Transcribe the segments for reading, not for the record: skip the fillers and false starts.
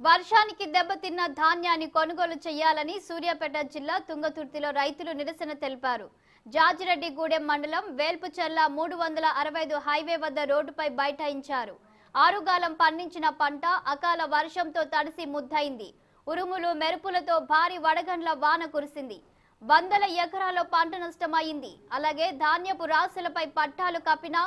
వర్షానికి దెబ్బతిన్న ధాన్యాన్ని కొనుగోలు చేయాలని సూర్యాపేట జిల్లా తుంగతుర్తిలో రైతులు నిరసన తెలిపారు. జాజిరెడ్డిగూడెం మండలం వేల్పుచెర్ల 365 హైవే వద్ద రోడ్డుపై బైఠాయించారు. ఆరుగాలం పండించిన పంట అకాల వర్షంతో తడిసి ముద్దయింది. ఉరుములు మెరుపులతో భారీ వడగండ్ల వాన కురిసింది. వందల ఎకరాల్లో పంట నష్టమైంది. అలాగే ధాన్యపు రాసులపై పట్టాలు కప్పినా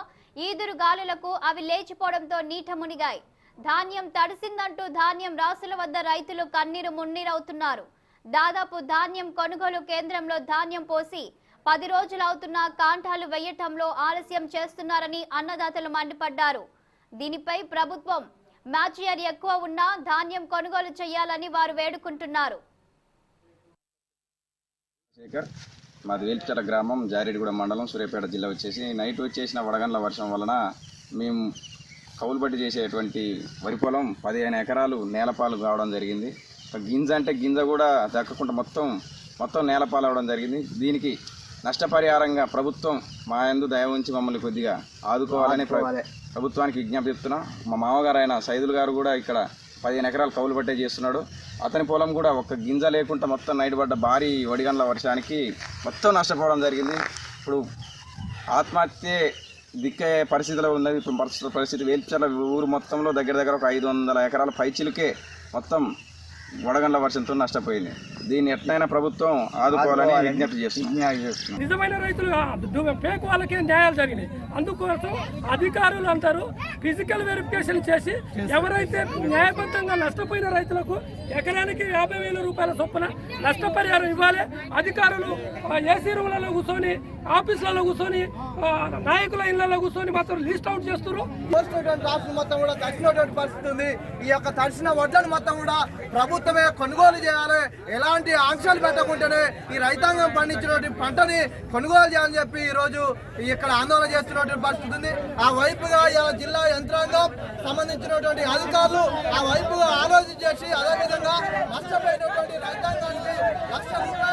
ఈదురు గాలులకు అవి లేచిపోవడంతో నీట మునిగాయి. ధాన్యం తడిసిందంటూ ధాన్యం రాసుల వద్ద రైతులు కన్నీరు మున్నీరవుతున్నారు. దాదాపు ధాన్యం కొనుగోలు కేంద్రంలో ధాన్యం పోసి 10 రోజులవుతున్నా కాంటాలు వేయటంలో ఆలస్యం చేస్తున్నారని అన్నదాతలు మండిపడ్డారు. దీనిపై ప్రభుత్వం మ్యాచియర్ ఎక్కువ ఉన్నా ధాన్యం కొనుగోలు చేయాలని వారు వేడుకుంటున్నారు. మాది వేల్పుచెర్ల గ్రామం జాజిరెడ్డిగూడెం మండలం సూర్యాపేట జిల్లా నైట్ వచ్చేసిన వడగండ్ల వర్షం వలన మేము కౌలు బట్టి చేసేటువంటి వరి పొలం 15 ఎకరాలు నేలపాలు కావడం జరిగింది. గింజ అంటే గింజ కూడా దక్కకుండా మొత్తం నేలపాలు అవడం జరిగింది. దీనికి నష్టపరిహారంగా ప్రభుత్వం మా యందు దయ ఉంచి మమ్మల్ని కొద్దిగా ఆదుకోవాలని ప్రభుత్వానికి విజ్ఞప్తి చెప్తున్నాం. మా మామగారు అయిన సైదులు గారు కూడా ఇక్కడ 15 ఎకరాలు కౌలు బట్టే చేస్తున్నాడు. అతని పొలం కూడా ఒక్క గింజ లేకుండా మొత్తం నైట్ పడ్డ భారీ వడిగండ్ల వర్షానికి మొత్తం నష్టపోవడం జరిగింది. ఇప్పుడు ఆత్మహత్య దిక్కే పరిస్థితిలో ఉన్నది. ఇప్పుడు పరిస్థితి వేల్పుచెర్ల ఊరు మొత్తంలో దగ్గర ఒక 500 ఎకరాల పైచిలుకే మొత్తం వడగండ్ల వర్షంతో నష్టపోయింది. దీన్ని ఎట్లయినా ప్రభుత్వం ఆదుకోవాలని విజ్ఞప్తి చేస్తుంది. నిజమైన రైతులు పేకు వాళ్ళకి న్యాయాలు జరిగినాయి. అందుకోసం అధికారులు అంటారు ఫిజికల్ వెరిఫికేషన్ చేసి ఎవరైతే న్యాయబద్ధంగా నష్టపోయిన రైతులకు ఎకరానికి 50,000 రూపాయల చొప్పున నష్టపరిహారం ఇవ్వాలి. అధికారులు ఏసీ రూమ్లలో కూర్చొని ఆఫీసులలో కూర్చొని నాయకుల ఇళ్లలో కూర్చొని మాత్రం లిస్ట్ అవుట్ చేస్తున్నారు. మొత్తం కూడా తడిసినటువంటి పరిస్థితి ఉంది. ఈ యొక్క తడిసిన వడ్లను మొత్తం కూడా ప్రభుత్వమే కొనుగోలు చేయాలి. ఎలాంటి ఆంక్షలు పెట్టకుండానే ఈ రైతాంగం పండించినటువంటి పంటని కొనుగోలు చేయాలని చెప్పి ఈ రోజు ఇక్కడ ఆందోళన చేస్తున్నటువంటి పరిస్థితి ఉంది. ఆ వైపుగా జిల్లా యంత్రాంగం సంబంధించినటువంటి అధికారులు ఆ వైపుగా ఆలోచన చేసి అదేవిధంగా నష్టపోయినటువంటి రైతాంగానికి 1,00,000 రూపాయలు